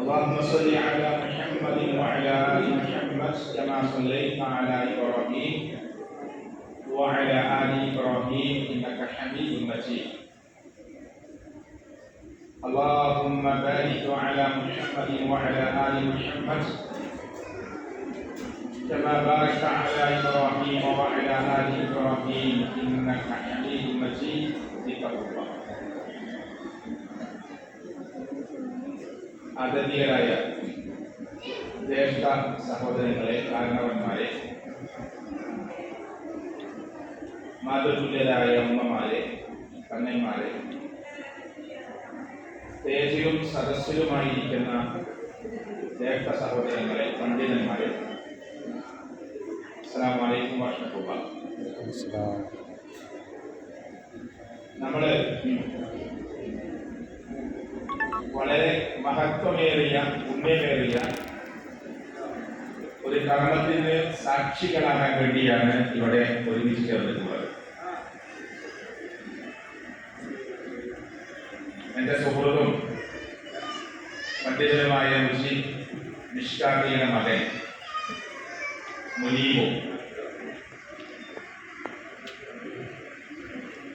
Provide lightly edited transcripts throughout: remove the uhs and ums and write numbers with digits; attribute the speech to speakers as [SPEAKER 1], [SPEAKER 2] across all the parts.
[SPEAKER 1] اللهم صل على محمد وعلى آل محمد كما صليت على إبراهيم وعلى آل إبراهيم إنك حميد مجيد. اللهم بارك على محمد وعلى آل محمد كما باركت على إبراهيم وعلى آل إبراهيم إنك حميد مجيد. ആദരണീയരായ ജ്യേഷ്ഠ സഹോദരങ്ങളെ, കാരണവന്മാരെ, മാതൃതുല്യരായ ഉമ്മമാരെ, കണ്ണന്മാരെ, സ്റ്റേജിലും സദസ്സിലുമായിരിക്കുന്ന ജ്യേഷ്ഠ സഹോദരങ്ങളെ, പണ്ഡിതന്മാരെ, അസ്സലാമു അലൈക്കും വറഹ്മത്തുള്ളാഹി. നമ്മള് വളരെ മഹത്വമേറിയ പുണ്യമേറിയ ഒരു കർമ്മത്തിന് സാക്ഷികളാകാൻ വേണ്ടിയാണ് ഇവിടെ ഒരുമിച്ച് ചേർന്നിട്ടുള്ളത്. എന്റെ സുഹൃത്തും പണ്ഡിതനുമായ മിഷ്കാഖിയുടെ മകൻ മുനീബും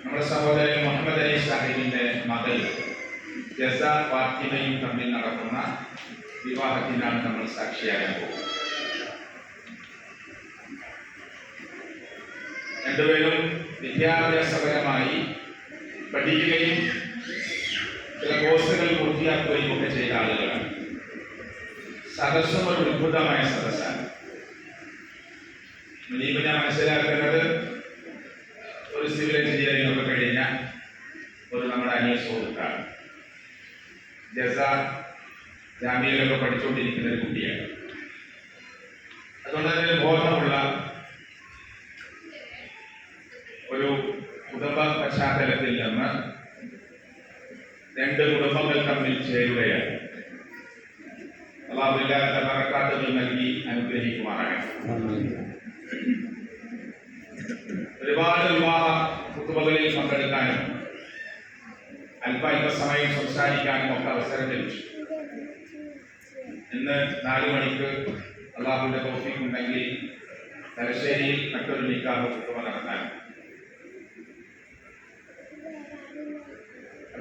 [SPEAKER 1] നമ്മുടെ സഹോദരൻ മുഹമ്മദ് അലി സാഹിബിന്റെ മകൾ ജസ ഫാത്തിമയും തമ്മിൽ നടക്കുന്ന വിവാഹത്തിനാണ് നമ്മൾ സാക്ഷിയാകാൻ പോകുന്നത്. രണ്ടുപേരും വിദ്യാഭ്യാസപരമായി പഠിക്കുകയും ചില കോഴ്സുകൾ പൂർത്തിയാക്കുകയും ഒക്കെ ചെയ്ത ആളുകളാണ്. സദസ്സും ഒരു അത്ഭുതമായ സദസ്സാണ്. മുനീബിനെ മനസ്സിലാക്കുന്നത് ഒരു സിവിൽ എഞ്ചിനീയറിംഗ് ഒക്കെ കഴിഞ്ഞ ഒരു നമ്മുടെ അനിയ സുഹൃത്താണ്. ജസ ജാമ്യയിലൊക്കെ പഠിച്ചുകൊണ്ടിരിക്കുന്ന ഒരു കുട്ടിയാണ്. അതുകൊണ്ട് തന്നെ ബോധമുള്ള ഒരു കുടുംബ പശ്ചാത്തലത്തിൽ നിന്ന് രണ്ട് കുടുംബങ്ങൾ തമ്മിൽ ചേരുകയാണ്. അല്ലാഹു ഇല്ലാത്ത ബറകാത്തുകൾ നൽകി അനുഗ്രഹിക്കുമാറാകട്ടെ. ഒരുപാട് വിവാഹ കുത്തുബകളിൽ പങ്കെടുക്കാനും അല്പസമയം സംസാരിക്കാനും ഒക്കെ അവസരം ലഭിച്ചു. ഇന്ന് 4 മണിക്ക് അള്ളാഹുവിന്റെ തൗഫീഖ് ഉണ്ടെങ്കിൽ തലശ്ശേരിയിൽ മറ്റൊരു നിക്കാഹ് കുത്തുബ നടത്താനും.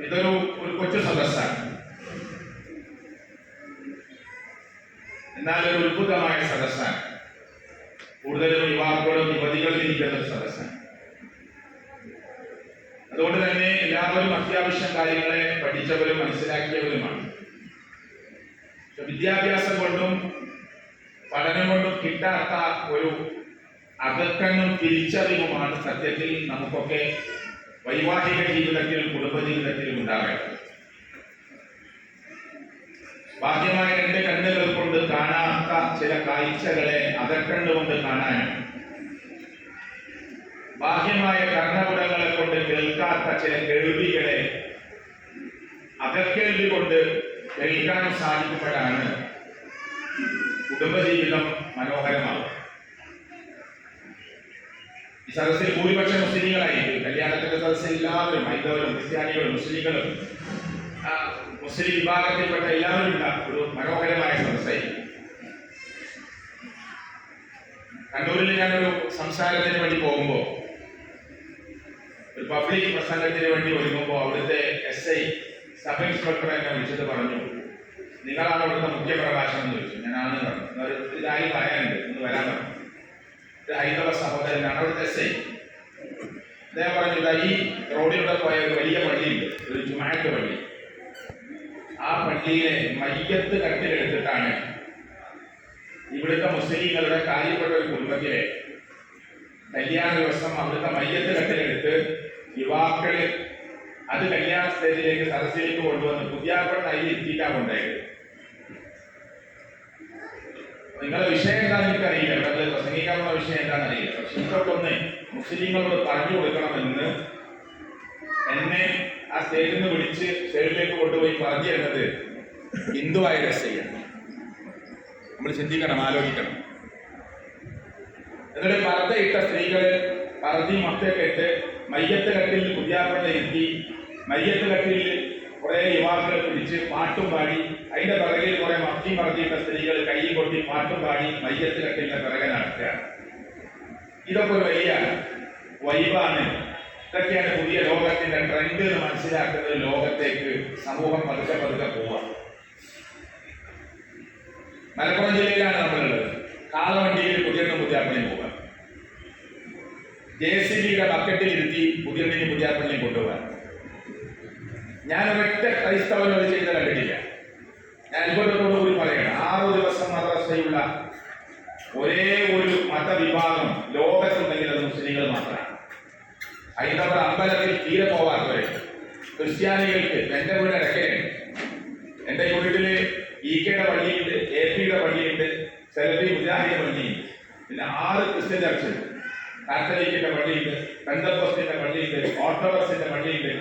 [SPEAKER 1] ഇതൊരു കൊച്ചു സദസ്സാണ്, എന്നാൽ ഒരു അത്ഭുതമായ സദസ്സാണ്. കൂടുതലും യുവാക്കളും യുവതികളും ഇരിക്കുന്ന ഒരു സദസ്സാണ്. അതുകൊണ്ട് തന്നെ എല്ലാവരും അത്യാവശ്യം കാര്യങ്ങളെ പഠിച്ചവരും മനസ്സിലാക്കിയവരുമാണ്. വിദ്യാഭ്യാസം കൊണ്ടും പഠനം കൊണ്ടും കിട്ടാത്ത ഒരു അകക്കണ്ണും തിരിച്ചറിവുമാണ് സത്യത്തിൽ നമുക്കൊക്കെ വൈവാഹിക ജീവിതത്തിലും കുടുംബജീവിതത്തിലും ഉണ്ടാവേണ്ടത്. ബാഹ്യമായ 2 കണ്ണുകൾ കൊണ്ട് കാണാത്ത ചില കാഴ്ചകളെ അകക്കണ്ണുകൊണ്ട് കാണാനും ബാഹ്യമായ കർണപുടങ്ങളെ കൊണ്ട് കേൾക്കാത്ത ചില കേൾവികളെ അകക്കേൾവി കൊണ്ട് കേൾക്കാനും സാധിക്കുമ്പോഴാണ് കുടുംബജീവിതം മനോഹരമാകും. ഈ സദസ്സിൽ ഭൂരിപക്ഷം മുസ്ലിങ്ങളായിരിക്കും. കല്യാണത്തിന്റെ സദസ്സിൽ എല്ലാവരും ഹൈന്ദവരും ക്രിസ്ത്യാനികളും മുസ്ലിങ്ങളും മുസ്ലിം വിഭാഗത്തിൽപ്പെട്ട എല്ലാവരും ഉള്ള ഒരു മനോഹരമായ സദസ്സായിരിക്കും. കണ്ണൂരിൽ ഞാനൊരു സംസാരത്തിന് വേണ്ടി പോകുമ്പോൾ, ഒരു പബ്ലിക് പ്രസംഗത്തിന് വേണ്ടി ഒരുങ്ങുമ്പോൾ അവിടുത്തെ SI സബ് ഇൻസ്പെക്ടർ എന്നെ വിളിച്ചിട്ട് പറഞ്ഞു, നിങ്ങളാണ് അവിടുത്തെ മുഖ്യ പ്രഭാഷണം എന്ന് ചോദിച്ചു. ഞാനാണ് പറഞ്ഞു. ഇതായി പറയാനുണ്ട്, ഒന്ന് വരാൻ പറഞ്ഞു. ഒരു ഹൈന്ദവ സഹോദരനാണ് അവിടുത്തെ SI. അദ്ദേഹം പറഞ്ഞു, ഈ റോഡിലൂടെ പോയ ഒരു വലിയ പള്ളിയുണ്ട്, ഒരു ജുമാഅത്ത് പള്ളി. ആ പള്ളിയിലെ മയ്യത്ത് കട്ടിലെടുത്തിട്ടാണ് ഇവിടുത്തെ മുസ്ലിങ്ങളുടെ കാര്യപ്പെട്ട ഒരു കുടുംബത്തിലെ കല്യാണ ദിവസം അവിടുത്തെ മയ്യത്ത് കട്ടിലെടുത്ത് യുവാക്കള് അത് കല്യാണ സ്റ്റേജിലേക്ക് സദസ്സിലേക്ക് കൊണ്ടുവന്ന് പുതിയാപ്പൻ അതിൽ എത്തിയിട്ടാണ് കൊണ്ടായത്. നിങ്ങളുടെ വിഷയം എന്താണെന്ന് എനിക്കറിയില്ല, ഇവിടെ പ്രസംഗിക്കാനുള്ള വിഷയം എന്താണെന്ന് അറിയില്ല. പക്ഷെ ഇതൊക്കെ മുസ്ലിങ്ങളോട് പറഞ്ഞു കൊടുക്കണമെന്ന് എന്നെ ആ സ്റ്റേജിൽ നിന്ന് വിളിച്ച് സ്റ്റേജിലേക്ക് കൊണ്ടുപോയി പറഞ്ഞു തരുന്നത് ഹിന്ദുവായ രസയാണ്. നമ്മൾ ചിന്തിക്കണം, ആലോചിക്കണം. എന്നിട്ട് പർദ്ദയിട്ട സ്ത്രീകള് പർദ്ദയും മൊത്തയൊക്കെ ഇട്ട് മയ്യത്ത് കട്ടിലിൽ പുതിയാപ്പനെ എത്തി മയ്യത്ത് കട്ടിലിൽ കുറെ യുവാക്കളെ പിടിച്ച് പാട്ടും പാടി അതിന്റെ പിറകിൽ കുറെ മത്തി മറത്തിയിട്ട സ്ത്രീകൾ കൈയും കൊട്ടി പാട്ടും പാടി മയ്യത്ത് കെട്ടിന്റെ പിറകെ നടക്കുകയാണ്. ഇതൊക്കെ ഒരു വലിയ വൈബാണ്. ഇതൊക്കെയാണ് പുതിയ ലോകത്തിന്റെ ട്രെൻഡ് എന്ന് മനസ്സിലാക്കുന്നത്. ലോകത്തേക്ക് സമൂഹം പതുക്കെ പതുക്കെ പോവാം. മലപ്പുറം ജില്ലയിലാണ് നമ്മളുള്ളത്. കാളവണ്ടിയിൽ പുതിയണ്ണും പുതിയാപ്പള്ളിയും പോകാം. JCBയുടെ ബക്കറ്റിൽ ഇരുത്തി പുതിയണ്ണിനും പുതിയാപ്പള്ളിയും കൊണ്ടുപോകാൻ. ഞാൻ ഒരൊറ്റ ക്രൈസ്തവനും അത് ചെയ്ത് കണ്ടിട്ടില്ല. ഞാൻ അത്ഭുതത്തോടുകൂടി പറയണം, 6 ദിവസം മദ്രസയുള്ള ഒരേ ഒരു മതവിഭാഗം ലോകത്തുണ്ടെങ്കിൽ അത് മുസ്ലിങ്ങൾ മാത്രമാണ്. ഹൈന്ദവർ അമ്പലത്തിൽ തീരെ പോകാത്തവര്, ക്രിസ്ത്യാനികൾക്ക് എന്റെ വീട് ഇടയ്ക്കുണ്ട്. എന്റെ വീട്ടില് EKയുടെ പള്ളിയുണ്ട്, AP-യുടെ പള്ളിയുണ്ട്, സെലഫി മുജാഹിദ് പള്ളിയുണ്ട്, പിന്നെ 6 ക്രിസ്ത്യൻ ചർച്ചുണ്ട്, കാത്തലിക്കിന്റെ പള്ളിയുണ്ട്, പെന്തക്കോസ്തിന്റെ പള്ളിയുണ്ട്, ഓർത്തഡോക്സിന്റെ പള്ളിയുണ്ട്.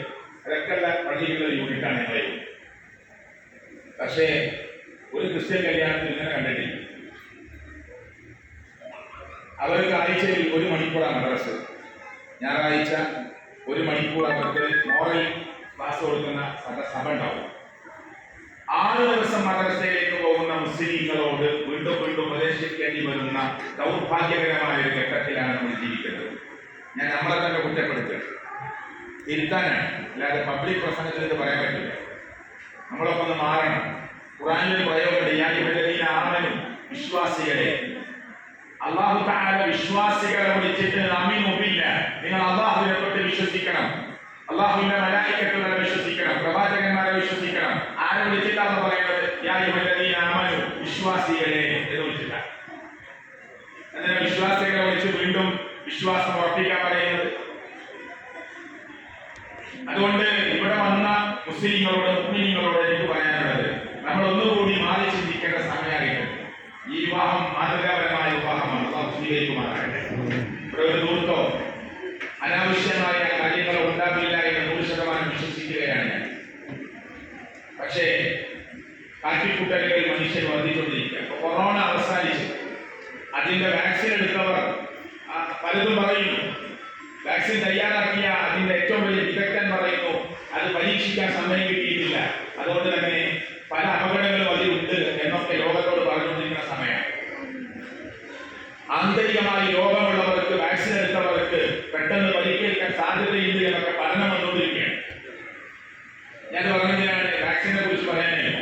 [SPEAKER 1] അതൊക്കെയുള്ള പള്ളികളുടെ യൂണിറ്റാണ് ഞങ്ങളെ. പക്ഷേ ഒരു ക്രിസ്ത്യൻ കല്യാണത്തിൽ ഇങ്ങനെ കണ്ടിട്ടില്ല. അവർക്ക് ആഴ്ചയിൽ 1 മണിക്കൂറാണ് മദ്രസ. ഞായറാഴ്ച 1 മണിക്കൂർ അവർക്ക് മോറൽ ക്ലാസ് കൊടുക്കുന്ന സഭ ഉണ്ടാവും. 6 ദിവസം മദ്രസയിലേക്ക് പോകുന്ന മുസ്ലിങ്ങളോട് വീണ്ടും വീണ്ടും ഉപദേശിക്കേണ്ടി വരുന്ന ദൗർഭാഗ്യകരമായ ഒരു ഘട്ടത്തിലാണ് നമ്മൾ ജീവിക്കുന്നത്. ഞാൻ നമ്മളെ തന്നെ കുറ്റപ്പെടുത്തുക, തിരുത്താനാണ്, അല്ലാതെ പബ്ലിക് പ്രസംഗത്തിൽ ഇത് പറയാൻ പറ്റില്ല. നമ്മളൊക്കെ ഒന്ന് മാറണം. ഖുർആനിൽ പ്രയോഗം വിശ്വാസികളെ, അല്ലാഹു തആല വിശ്വാസികളെ വിളിച്ചിട്ട് അമീനുമില്ല, നിങ്ങൾ അല്ലാഹുവിനെ തൊട്ട് വിശ്വസിക്കണം, അല്ലാഹുവിന്റെ മലായികത്തുകളെ വിശ്വസിക്കണം, പ്രവാചകന്മാരെ വിശ്വസിക്കണം. ആരെ വിളിച്ചിട്ടാണ് പറയുന്നത്? യാ അയ്യുഹല്ലദീന ആമനു, വിശ്വാസികളെ എന്ന് വിളിച്ചിട്ടാണ്. അങ്ങനെ വിശ്വാസികളെ വിളിച്ച് വീണ്ടും വിശ്വാസം ഉറപ്പിക്കാൻ പറയുന്നത്. അതുകൊണ്ട് ഇവിടെ വന്ന മുസ്ലിങ്ങളോട് മുഅ്മിനീങ്ങളോട് എനിക്ക് പറയാനുള്ളത്, നമ്മൾ ഒന്നുകൂടി മാറി ചിന്തിക്കേണ്ട സമയമായിട്ട്. ഈ വിവാഹം മാതൃകാപരമായ വിവാഹമാണ്. അല്ലാഹു സ്വീകരിക്കുമാറാകട്ടെ. ഇവിടെ ഒരു ദൂർത്തോ അനാവശ്യമായ കാര്യങ്ങളോ ഉണ്ടാകില്ല എന്ന് 100% വിശ്വസിക്കുകയാണ് ഞാൻ. പക്ഷേ കാട്ടിക്കൂട്ടലുകൾ മനുഷ്യർ വർദ്ധിച്ചുകൊണ്ടിരിക്കുക. കൊറോണ അവസാനിച്ച് അതിന്റെ വാക്സിൻ എടുത്തവർ പലതും പറയുന്നു. വാക്സിൻ തയ്യാറാക്കിയ അതിന്റെ ഏറ്റവും വലിയ വിദഗ്ധൻ പറയുന്നു അത് പരീക്ഷിക്കാൻ സമയം കിട്ടിയിട്ടില്ല, അതുകൊണ്ട് തന്നെ പല അപകടങ്ങളും അതിലുണ്ട് എന്നൊക്കെ ലോകത്തോട് പറഞ്ഞുകൊണ്ടിരിക്കുന്ന സമയമാണ്. ആന്തരികമായി രോഗമുള്ളവർക്ക് വാക്സിൻ എടുത്തവർക്ക് പെട്ടെന്ന് പരിക്കേൽക്കാൻ സാധ്യതയുണ്ട് എന്നൊക്കെ പഠനം വന്നുകൊണ്ടിരിക്കുകയാണ്. ഞാൻ പറഞ്ഞതിനാണ് വാക്സിനെ കുറിച്ച് പറയാനില്ല.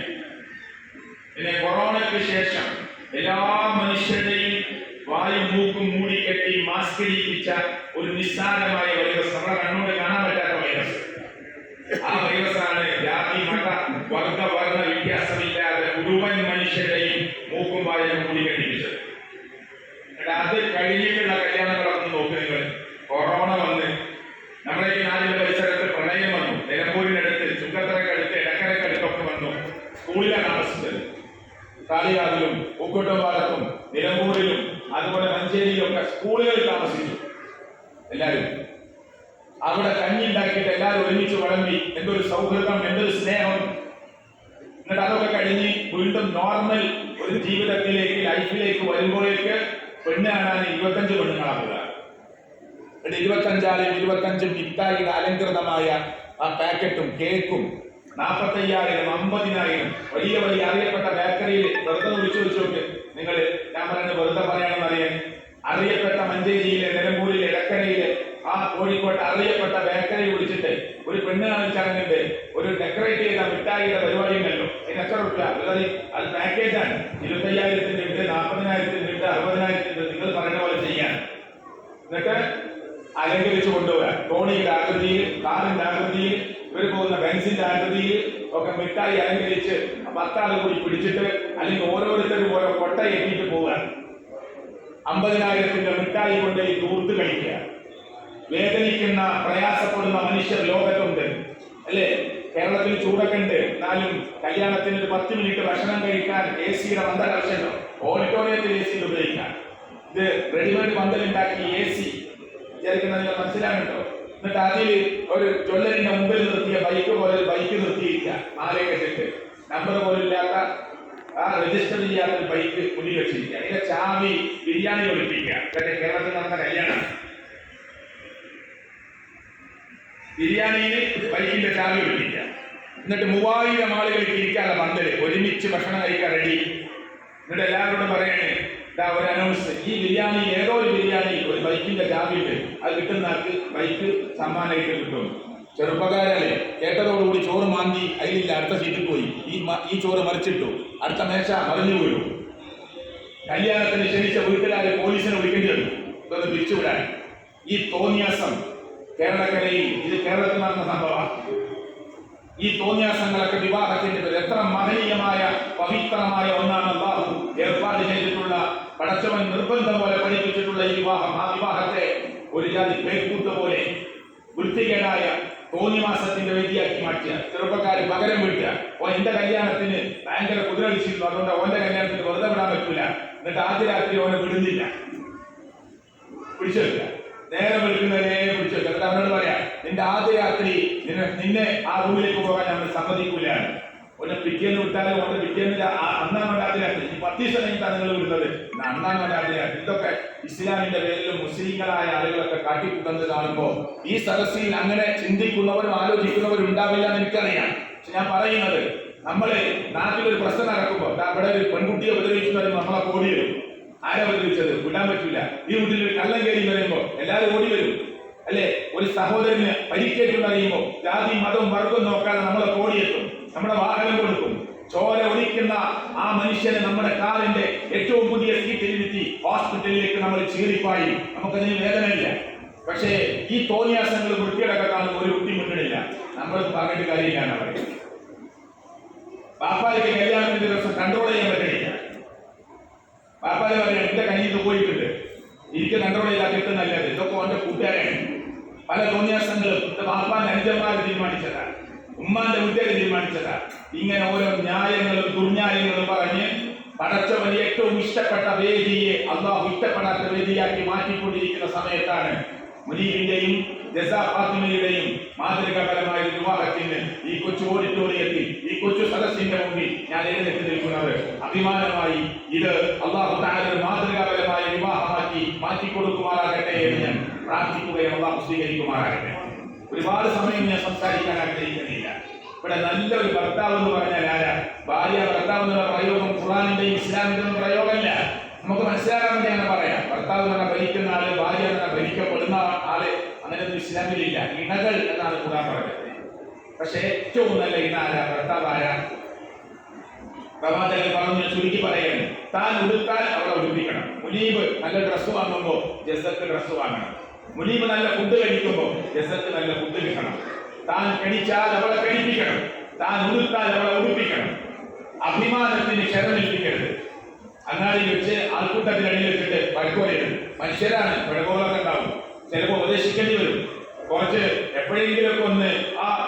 [SPEAKER 1] പിന്നെ കൊറോണയ്ക്ക് ശേഷം എല്ലാ മനുഷ്യരുടെയും വായും മൂക്കും മൂടിക്കെട്ടി മാസ്ക് ഇടിപ്പിച്ച ഒരു നിസ്സാരമായ വൈറസ്, നമ്മുടെ കണ്ണോട് കാണാൻ പറ്റാത്ത വൈറസ്. ആ വൈറസാണ് ജാതി മത വർഗ വർണ്ണ വ്യത്യാസമില്ലാതെ മുഴുവൻ മനുഷ്യരുടെയും മൂക്കും വായും മൂടിക്കെട്ടിപ്പിച്ചത്. അത് കഴിഞ്ഞിട്ടുള്ള കല്യാണങ്ങളൊക്കെ നോക്കി നിങ്ങൾ. കൊറോണ വന്ന് നമ്മുടെ ഈ നാടിന്റെ പരിസരത്ത് പ്രളയം വന്നു. നിലമ്പൂരിനടുത്ത്, ചുങ്കത്തറക്കടുത്ത്, ഇടക്കരക്കടുത്തൊക്കെ വന്നു. സ്കൂളിലാണ് താമസിച്ചത്. കാളികാവിലും പൂക്കോട്ടുംപാടത്തും നിലമ്പൂരിലും അതുപോലെ മഞ്ചേരിയിലും ഒക്കെ സ്കൂളുകളിൽ താമസിച്ചു എല്ലാവരും. അവിടെ കഞ്ഞി ഉണ്ടാക്കിയിട്ട് എല്ലാവരും ഒരുമിച്ച് വിളമ്പി. എന്തൊരു സൗഹൃദം, എന്തൊരു സ്നേഹം. എന്നിട്ട് അതൊക്കെ കഴിഞ്ഞ് വീണ്ടും നോർമൽ ഒരു ജീവിതത്തിലേക്ക്, ലൈഫിലേക്ക് വരുമ്പോഴേക്ക് പെണ്ണ് കാണാൻ 25 പെണ്ണുങ്ങളാകുക. 25 മിഠായിയുടെ അലങ്കൃതമായ ആ പാക്കറ്റും കേക്കും 45,000 50,000 വലിയ വലിയ അറിയപ്പെട്ട ബേക്കറിയിൽ വെറുതെ വിളിച്ചു നിങ്ങൾ. ഞാൻ പറയുന്നത് വെറുതെ പറയാണെന്ന് അറിയാൻ. അറിയപ്പെട്ട മഞ്ചേരിയിലെ, നിലമ്പൂരിലെ, ഇടക്കരയിലെ, ആ കോഴിക്കോട്ട് അറിയപ്പെട്ട ബേക്കറി വിളിച്ചിട്ട് ഒരു പെണ്ണ് കാണിച്ചറിഞ്ഞിട്ട് ഒരു ഡെക്കറേറ്റ് ചെയ്ത മിഠായിയുടെ പരിപാടി ഉണ്ടല്ലോ. അതിന് എത്ര രൂപ? അത് പാക്കേജാണ്. 25,000 ഉണ്ട്, 40,000 ഉണ്ട്, 60,000 ഉണ്ട്. നിങ്ങൾ പറയുന്ന പോലെ ചെയ്യാൻ. എന്നിട്ട് അലങ്കരിച്ചു കൊണ്ടുപോകാൻ തോണിയുടെ ആകൃതിയിൽ, കാറിന്റെ ആകൃതിയിൽ, ഇവർ പോകുന്ന ബെൻസിന്റെ ആകൃതിയിൽ ഒക്കെ മിഠായി അലങ്കരിച്ച് 10 ആൾ കൂടി പിടിച്ചിട്ട്, അല്ലെങ്കിൽ ഓരോരുത്തരും ഓരോ കൊട്ട ഏറ്റിട്ട് പോകാൻ. 50,000 മിഠായി കൊണ്ട് ഈ ദൂർത്ത് കഴിക്കുക. വേദനിക്കുന്ന, പ്രയാസപ്പെടുന്ന മനുഷ്യർ ലോകത്തുണ്ട് അല്ലേ? കേരളത്തിൽ ചൂടൊക്കെ ഉണ്ട്, എന്നാലും കല്യാണത്തിന് ഒരു 10 മിനിറ്റ് ഭക്ഷണം കഴിക്കാൻ AC-യുടെ പന്തലക്ഷണം, ഓഡിറ്റോറിയത്തിൽ AC ഉപയോഗിക്കാൻ. ഇത് റെഡിമെയ്ഡ് പന്തലുണ്ടാക്കി AC വിചാരിക്കുന്നത് മനസ്സിലാകുന്നുണ്ടോ? എന്നിട്ട് അതിൽ ഒരു ജ്വല്ലറിന്റെ മുമ്പിൽ നിർത്തിയ ബൈക്ക് പോലെ ഒരു ബൈക്ക് നിർത്തിയിരിക്കുക. 4 കെട്ടിട്ട് നമ്പർ പോലും ഇല്ലാത്ത, ആ രജിസ്റ്റർ ചെയ്യാത്ത ഒരു ബൈക്ക് മുന്നിൽ വെച്ചിരിക്കുക. അതിന്റെ ചാവി ബിരിയാണി ഒളിപ്പിക്കുക. കേരളത്തിൽ നടന്ന കല്യാണം. ബിരിയാണിയിൽ ബൈക്കിന്റെ ചാവി ഒളിപ്പിക്കുക. എന്നിട്ട് 3000 ആളുകൾക്ക് ഇരിക്കാനുള്ള പന്തല്, ഒരുമിച്ച് ഭക്ഷണം കഴിക്കാൻ റെഡി. എന്നിട്ട് എല്ലാവരോടും പറയണേ, ഇതാ ഒരു അനൗൺസ്, ഈ ബിരിയാണി ഏതോ ഒരു ബിരിയാണി ഒരു ബൈക്കിന്റെ ചാവിട്ട് അത് കിട്ടുന്ന ആൾക്ക് ബൈക്ക് സമ്മാനമായിട്ട് കിട്ടും. ചെറുപ്പക്കാരല്ലേ കേട്ടതോടുകൂടി ചോറ് മാന്തി അതിലില്ല, അടുത്ത സീറ്റിൽ പോയി ഈ ചോറ് മറിച്ചിട്ടു, അടുത്ത മേശ മറിഞ്ഞു വീഴും. കല്യാണത്തിന് ക്ഷണിച്ച വീട്ടുകാരെ പോലീസിനെ വിളിക്കേണ്ടി വരും ഇതൊന്ന് പിരിച്ചുവിടാൻ. ഈ തോന്നിയാസം കേരളക്കരയിൽ, ഇത് കേരളത്തിൽ നടന്ന സംഭവമാണ്. ഈ തോന്നിയാസങ്ങളൊക്കെ വിവാഹത്തിന്റെ പേര് എത്ര മഹനീയമായ പവിത്രമായ ഒന്നാണ് അല്ലാഹു ഏർപ്പാട് ചെയ്തിട്ടുള്ള, പടച്ചവൻ നിർബന്ധം പോലെ പഠിപ്പിച്ചിട്ടുള്ള ഈ വിവാഹം. ആ വിവാഹത്തെ ഒരു ജാതി പേക്കൂത്ത് പോലെ വൃത്തികേടായ തോന്നിമാസത്തിന്റെ വേദിയാക്കി മാറ്റിയ ചെറുപ്പക്കാര് പകരം വീട്ടുക. എന്റെ കല്യാണത്തിന് ഭയങ്കര കുതിരടിച്ചിരുന്നു, അതുകൊണ്ട് ഓന്റെ കല്യാണത്തിന് വെറുതെ വിടാൻ പറ്റൂല, എന്നിട്ട് ആദ്യ രാത്രി ഓനെ വിടുന്നില്ല, പിടിച്ചെടുക്കുക, നേരം വിളിക്കുന്നവരെ പിടിച്ചെടുക്കുക. എന്നിട്ട് അവനോട് പറയാ, നിന്റെ ആദ്യ രാത്രി നിന്നെ ആ റൂമിലേക്ക് പോകാൻ നമ്മൾ സമ്മതിക്കൂലാണ്. ഓനെ പിറ്റേന്ന് വിട്ടാലും ഓന്റെ പിറ്റേന്ന് അന്നാണ് ആദ്യ രാത്രി, 10 ദിവസം കഴിഞ്ഞിട്ടാണ് നിങ്ങൾ വിടുന്നത്, അന്നാണ് ആദ്യ രാത്രി. ഇതൊക്കെ ഇസ്ലാമിന്റെ പേരിലും മുസ്ലിങ്ങളായ ആളുകളൊക്കെ കാട്ടിക്കൂട്ടുന്നത് കാണുമ്പോൾ ഈ സദസ്സിൽ അങ്ങനെ ചിന്തിക്കുന്നവരും ആലോചിക്കുന്നവരും ഉണ്ടാവില്ല എന്ന് എനിക്കറിയാം. പക്ഷെ ഞാൻ പറയുന്നത്, നമ്മള് നാട്ടിലൊരു പ്രശ്നം നടക്കുമ്പോൾ ഇവിടെ ഒരു പെൺകുട്ടിയെ ഉപദ്രവിക്കുന്നവരും നമ്മളെ ഓടി വരും. ആരാ ഉപദ്രവിച്ചത്? വിടാൻ പറ്റൂല. ഈ വീട്ടിൽ ഒരു കള്ളം കയറി വരുമ്പോ എല്ലാവരും ഓടി വരും, അല്ലെ? ഒരു സഹോദരന് പരിക്കേറ്റുന്നറിയുമ്പോ ജാതി മതവും വർഗവും നോക്കാതെ നമ്മളെ ഓടിയെത്തും, നമ്മുടെ വാഹനം കൊടുക്കും. ചോര ഒലിക്കുന്ന ആ മനുഷ്യനെ നമ്മുടെ കാറിന്റെ ഏറ്റവും പുതിയ സീറ്റിലിരുത്തി ഹോസ്പിറ്റലിലേക്ക് നമ്മൾ ചീറിപ്പായി, നമുക്കതിന് വേദനയില്ല. പക്ഷേ ഈ തോന്നിയാസങ്ങൾ വൃത്തിയടക്കം കാണുമ്പോൾ ഒരു ബുദ്ധിമുട്ടില്ല. നമ്മൾ പറഞ്ഞിട്ട് കാര്യമില്ലാണ് പറയുന്നത്. പാപ്പാലിക്ക് കല്യാണത്തിന്റെ ദിവസം കൺട്രോൾ ചെയ്യാൻ പറ്റില്ല. പാപ്പാല് പറയാം, എന്റെ കയ്യിൽ നിന്ന് പോയിട്ടുണ്ട്, എനിക്ക് കൺട്രോൾ ചെയ്താൽ കിട്ടുന്നല്ലത്. ഇതൊക്കെ ഓന്റെ കൂട്ടുകാരാണ്. പല തോന്നിയാസങ്ങളും പാപ്പാന്റെ അനുജന്മാര് തീരുമാനിച്ചതാണ്, ഉമ്മാന്റെ വീട്ടുകാർ തീരുമാനിച്ചതാ. ഇങ്ങനെ ഓരോ ന്യായങ്ങളും ദുർന്യായങ്ങളും പറഞ്ഞ് പടച്ചവന് ഏറ്റവും ഇഷ്ടപ്പെട്ട വേദിയെ അല്ലാഹു ഇഷ്ടപ്പെടാത്ത വേദിയാക്കി മാറ്റിക്കൊണ്ടിരിക്കുന്ന സമയത്താണ് മുനീബിന്റെയും ജസാ ഫാത്തിമയുടെയും മാതൃകാപരമായ വിവാഹത്തിന് ഈ കൊച്ചു ഓഡിറ്റോറിയത്തിൽ, ഈ കൊച്ചു സദസ്സിന്റെ മുമ്പിൽ ഞാൻ എഴുന്നേറ്റ് നിൽക്കുന്നത് അഭിമാനമായി. ഇത് അല്ലാഹു തആല മാതൃകാപരമായ വിവാഹമാക്കി മാറ്റിക്കൊടുക്കുമാറാകട്ടെ എന്ന് ഞാൻ പ്രാർത്ഥിക്കുകയും അല്ലാഹു സ്വീകരിക്കുമാറാകട്ടെ. ഒരുപാട് സമയം ഞാൻ സംസാരിക്കാൻ ആഗ്രഹിക്കുന്നില്ല. ഇവിടെ നല്ലൊരു ഭർത്താവ് എന്ന് പറഞ്ഞാൽ ആരാ? ഭാര്യ ഭർത്താവ് എന്നുള്ള പ്രയോഗം ഖുർആനിന്റെയും ഇസ്ലാമിന്റെയും പ്രയോഗമല്ല. നമുക്ക് മനസ്സിലാക്കാൻ വേണ്ടിയാണ് പറയാം. ഭർത്താവ് എന്ന് പറഞ്ഞാൽ ഭരിക്കുന്ന ആള്, ഭാര്യ എന്ന് പറഞ്ഞാൽ ഭരിക്കപ്പെടുന്ന ആള്, അങ്ങനെയൊന്നും ഇസ്ലാമിലില്ല. ഇണകൾ എന്നാണ് ഖുർആൻ പറഞ്ഞത്. പക്ഷെ ഏറ്റവും നല്ല ഇണ ആരാ? ഭർത്താവ് ആരാ? പ്രവാചകൻ പറഞ്ഞു, ചുരുക്കി പറയുന്നു, താൻ ഉടുത്താൽ അവളെ ഉടുപ്പിക്കണം. മുനീബ് നല്ല ഡ്രസ്സ് വാങ്ങുമ്പോ ജസത്ത് ഡ്രസ്സ് വാങ്ങണം. മുനീബ് നല്ല ഫുഡ് കഴിക്കുമ്പോ ജസത്ത് നല്ല ഫുഡ് കിട്ടണം. താൻ കടിച്ചാൽ അവളെ കടിപ്പിക്കണം, താൻ ഉടുത്താൽ അവളെ ഉടുപ്പിക്കണം. അഭിമാനത്തിന് ക്ഷരമേൽപ്പിക്കരുത്. അങ്ങാടി വെച്ച് ആൾക്കൂട്ടത്തിനടിയിൽ വെച്ചിട്ട് പഴക്കോലരുത്. മനുഷ്യരാണ്, പിഴകോലൊക്കെ ഉണ്ടാവും, ചിലപ്പോൾ ഉപദേശിക്കേണ്ടി വരും, കുറച്ച് എപ്പോഴെങ്കിലൊക്കെ ഒന്ന്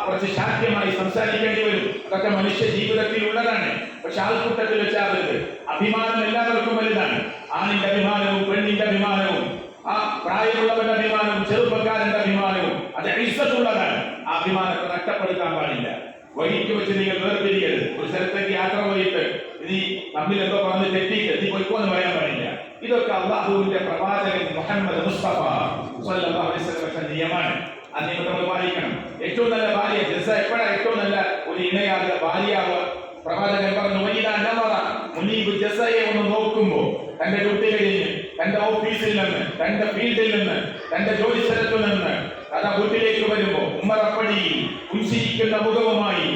[SPEAKER 1] കുറച്ച് ശാക്യമായി സംസാരിക്കേണ്ടി വരും. അതൊക്കെ മനുഷ്യ ജീവിതത്തിൽ ഉള്ളതാണ്. പക്ഷെ ആൾക്കൂട്ടത്തിൽ വെച്ചാകരുത്. അഭിമാനം എല്ലാവർക്കും വലുതാണ്. ആണിന്റെ അഭിമാനവും പെണ്ണിന്റെ അഭിമാനവും ആ പ്രായമുള്ളവരുടെ അഭിമാനവും ചെറുപ്പക്കാരന്റെ അഭിമാനവും അത് ഇസ്സത്തുള്ളതാണ്. ആ അഭിമാനത്തെ നഷ്ടപ്പെടുത്താൻ പാടില്ല. വഴിക്ക് വെച്ച് നിങ്ങൾ വേർപിരിയരുത്. ഒരു സ്ഥലത്തേക്ക് യാത്ര പോയിട്ട് നീ തമ്മിൽ എന്തോ പറഞ്ഞ് തെറ്റിയിട്ട് നീ പോയിക്കോന്ന് പറയാൻ പാടില്ല. ഇതൊക്കെ അള്ളാഹുവിന്റെ പ്രവാചകൻ മുഹമ്മദ് മുസ്തഫ സ്വല്ലല്ലാഹു അലൈഹി വസല്ലം നിയമമാണ്. ആ നിയമം നമ്മൾ പാലിക്കണം. ഏറ്റവും നല്ല ഭാര്യ ജസ എപ്പോഴാണ് ഏറ്റവും നല്ല ഒരു ഇണയാകുക, ഭാര്യയാവുക? പ്രവാചകൻ പറഞ്ഞു, മുനീബ് ജസയെ ഒന്ന് നോക്കുമ്പോ തന്റെ ഡ്യൂട്ടി കഴിഞ്ഞ് തന്റെ ഓഫീസിൽ നിന്ന്, തന്റെ ഫീൽഡിൽ നിന്ന്, തന്റെ ജോലി സ്ഥലത്തു നിന്ന് അതാ വീട്ടിലേക്ക് വരുമ്പോ ഉമ്മറപ്പടിയിൽ പുഞ്ചിരിക്കുന്ന മുഖവുമായി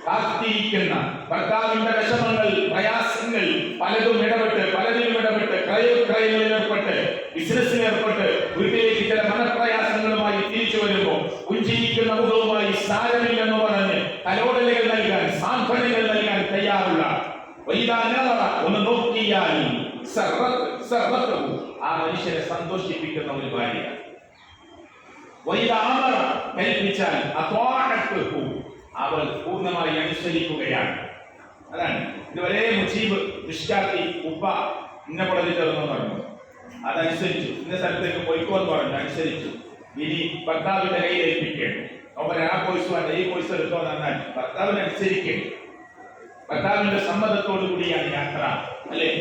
[SPEAKER 1] കാത്തിരിക്കുന്ന ഭർത്താവിന്റെ വിഷമങ്ങൾ, പ്രയാസങ്ങൾ പലതിലും ഇടപെട്ട് ക്രയവിക്രയങ്ങളിൽ ഏർപ്പെട്ട് ബിസിനസ്സിൽ ഏർപ്പെട്ട് വീട്ടിലേക്ക് ചില മനപ്രയാസങ്ങളുമായി തിരിച്ചു വരുമ്പോ പുഞ്ചിരിക്കുന്ന മുഖവുമായി സാരമില്ലെന്ന് പറഞ്ഞ് തലോടലുകൾ നൽകാൻ, സാന്ത്വനകൾ നൽകാൻ തയ്യാറുള്ള ഒന്ന് നോക്കിയാൽ ആ മനുഷ്യനെ സന്തോഷിപ്പിക്കുന്ന ഒരു ഭാര്യ. കൽപ്പിച്ചാൽ അവൾ പൂർണ്ണമായി അനുസരിക്കുകയാണ്. അതാണ് ഇതുവരെ മുജീബ് നിഷ്കാത്തി ഉപ്പ ഇന്ന കോളേജിൽ ചേർന്നു പറഞ്ഞു, അതനുസരിച്ചു. ഇന്ന സ്ഥലത്തേക്ക് പോയിക്കോന്ന് പറഞ്ഞു, അനുസരിച്ചു. ഇനി ഭർത്താവിന്റെ കയ്യിൽ ഏൽപ്പിക്കേണ്ടു. അവർ ആ കോഴ്സ് വേണ്ട, ഈ കോഴ്സ് എടുത്തോ നന്നാൽ ഭർത്താവിനെ അനുസരിക്കേണ്ടു. ഭർത്താവിന്റെ സമ്മതത്തോടു കൂടിയാണ് യാത്ര, അല്ലേ?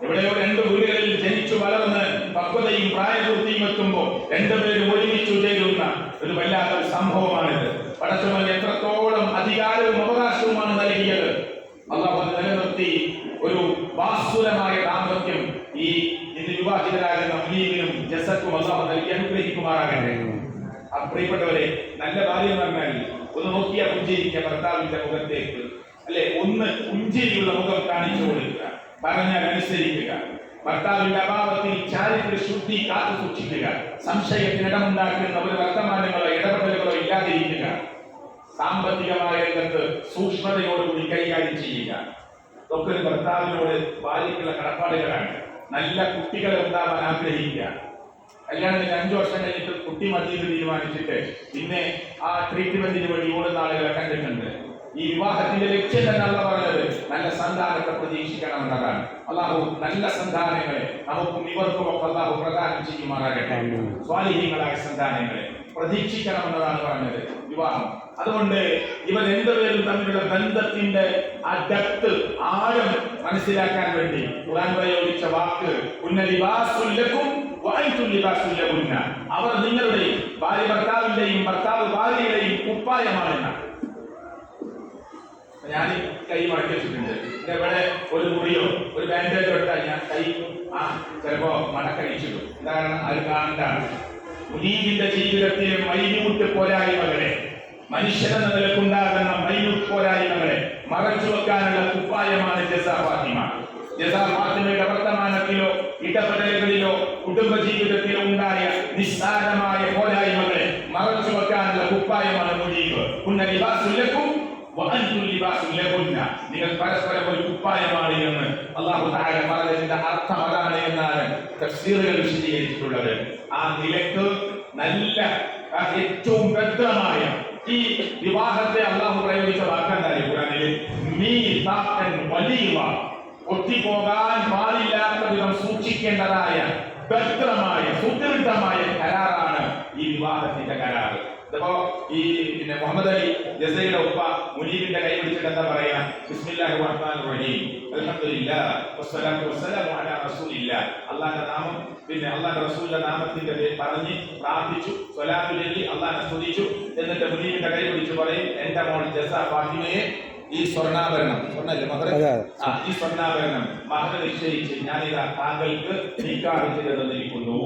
[SPEAKER 1] എവിടെയോ രണ്ട് വീടുകളിൽ ജനിച്ചു വളർന്ന് പക്വതയും പ്രായപൂർത്തിയും എത്തുമ്പോൾ രണ്ടുപേരും ഒരുമിച്ചു ചേരുന്ന ഒരു വല്ലാത്ത സംഭവമാണിത്. പടച്ചവൻ എത്രത്തോളം അധികാരവും വിവാഹിതരാകുന്ന മുനീബിനും ജസക്കും അല്ലാഹു നൽകി അനുഗ്രഹിക്കുമാറാകട്ടെ. ആ പ്രിയപ്പെട്ടവരെ, നല്ല ഭാര്യ എന്ന് പറഞ്ഞാൽ ഒന്ന് നോക്കിയാൽ പുഞ്ചിരിക്കുക ഭർത്താവിന്റെ മുഖത്തേക്ക്, അല്ലെ? ഒന്ന് പുഞ്ചിരിയുള്ള മുഖം കാണിച്ചു കൊടുക്കുക, പറഞ്ഞാൽ അനുസരിക്കുക, ഭർത്താവിന്റെ അഭാവത്തിൽ ചാരിത്ര ശുദ്ധി കാത്തു സൂക്ഷിക്കുക, സംശയത്തിനിടമുണ്ടാക്കുന്ന ഒരു വർത്തമാനങ്ങളോ ഇടപെടലുകളോ ഇല്ലാതിരിക്കുക, സാമ്പത്തികമായ രംഗത്ത് സൂക്ഷ്മതയോടുകൂടി കൈകാര്യം ചെയ്യുക. ഇതൊക്കെ ഒരു ഭർത്താവിനോട് ഭാര്യയ്ക്കുള്ള കടപ്പാടുകളാണ്. നല്ല കുട്ടികളെ ഉണ്ടാവാൻ ആഗ്രഹിക്കുക. കല്യാണത്തിന് 5 വർഷം കഴിഞ്ഞിട്ട് കുട്ടി മതിയെന്ന് തീരുമാനിച്ചിട്ട് പിന്നെ ആ ട്രീറ്റ്മെന്റിന് വേണ്ടി ഓടുന്ന ആളുകളെ കണ്ടിട്ടുണ്ട്. ഈ വിവാഹത്തിന്റെ ലക്ഷ്യം തന്നെ അല്ലാഹു പറഞ്ഞത് നല്ല സന്താനത്തെ പ്രതീക്ഷിക്കണമെന്നതാണ്. അല്ലാഹു നല്ല സന്താനങ്ങളെ നമുക്കും ഇവർക്കും ഒക്കെ അല്ലാഹു പ്രദാനം ചെയ്യുമാറാകട്ടെ. സ്വാലിഹീങ്ങളായ സന്താനങ്ങളെ പ്രതീക്ഷിക്കണമെന്നതാണ് പറഞ്ഞത് വിവാഹം. അതുകൊണ്ട് ഇവർ രണ്ടുപേരും തമ്മിലുള്ള ബന്ധത്തിന്റെ ആ ഡെപ്ത്, ആഴം മനസ്സിലാക്കാൻ വേണ്ടി ഖുർആൻ പ്രയോഗിച്ച വാക്ക് ഉന്നലിബാസുല്ലക്കും വഅൻതുലിബാസുല്ലകുന്ന, അവർ നിങ്ങളുടെയും ഭാര്യ ഭർത്താവിന്റെയും ഭർത്താവ് ഭാര്യയുടെയും കുപ്പായമാണെന്നാണ്. ഞാൻ കൈ മടക്കി വെച്ചിട്ടുണ്ട്. ഇവിടെ ഒരു മുറിയോ ഒരു ബാൻഡേജോ ഇട്ടാൽ ഞാൻ കൈ ചിലപ്പോ മടക്കഴിച്ചിടും. കാരണം അത് കാണണ്ടാണ്. മുനീബിന്റെ ജീവിതത്തിൽ മൈന്യൂട്ട് പോരായ്മകളെ, മനുഷ്യരെന്ന നിലക്കുണ്ടാകുന്ന മൈന്യൂട്ട് പോരായ്മകളെ മറച്ചു വെക്കാനുള്ള കുപ്പായമാണ് ജസാ ഫാത്തിമ. ജസാ ഫാത്തിമയുടെ വർത്തമാനത്തിലോ ഇടപെടലുകളിലോ കുടുംബ ജീവിതത്തിലോ ഉണ്ടായ നിസ്സാരമായ പോരായ്മകളെ മറച്ചു വെക്കാനുള്ള കുപ്പായമാണ് മുനീബ്. ഉന്നലിബാസുല്ലക്കും നിങ്ങൾ പരസ്പരം ഒരു കുപ്പായമാണ് എന്ന് അല്ലാഹു തആല പറഞ്ഞതിന്റെ അർത്ഥം അതാണ് എന്നാണ് തഫ്സീറുകൾ വിശദീകരിച്ചിട്ടുള്ളത്. ആ നിലക്ക് നല്ല ഏറ്റവും ഭദ്രമായ ഈ വിവാഹത്തെ അല്ലാഹു പ്രയോഗിച്ച വാക്കെന്തായാലും ഖുർആനിൽ മീസാഖൻ വലിയ, ഒത്തിപ്പോകാൻ പാടില്ലാത്ത വിധം സൂക്ഷിക്കേണ്ടതായ ഭദ്രമായ സുദൃഢമായ കരാറാണ് ഈ വിവാഹത്തിന്റെ കരാറ്. ഇപ്പോ ഈ മുഹമ്മദ് അലി ജസയുടെ ഉപ്പ മുനീബിന്റെ കൈ പിടിച്ചിട്ട് എന്താ പറയാ? ബിസ്മില്ലാഹിർ റഹ്മാനിർ റഹീം, അൽഹംദുലില്ലാഹ് വസ്സലാത്തു വസ്സലാമു അലാ റസൂലില്ലാഹ്. അല്ലാഹുവിന്റെ നാമം അല്ലാഹുവിന്റെ റസൂലിന്റെ നാമത്തിന്റെ പേര് പറഞ്ഞ് പ്രാർത്ഥിച്ചു, സ്വലാത്തു ചൊല്ലി അല്ലാഹുവിനെ സ്തുതിച്ചു. എന്നിട്ട് മുനീബിന്റെ കൈ പിടിച്ച് പറയും, എന്റെ മോൾ ജസാ ഫാത്തിമയെ ഈ സ്വർണ്ണാഭരണം, ഈ സ്വർണ്ണാഭരണം മഹർ നിശ്ചയിച്ച് ഞാനിതാ താങ്കൾക്ക് നിക്കാഹ് ചെയ്തു തന്നിരിക്കുന്നു.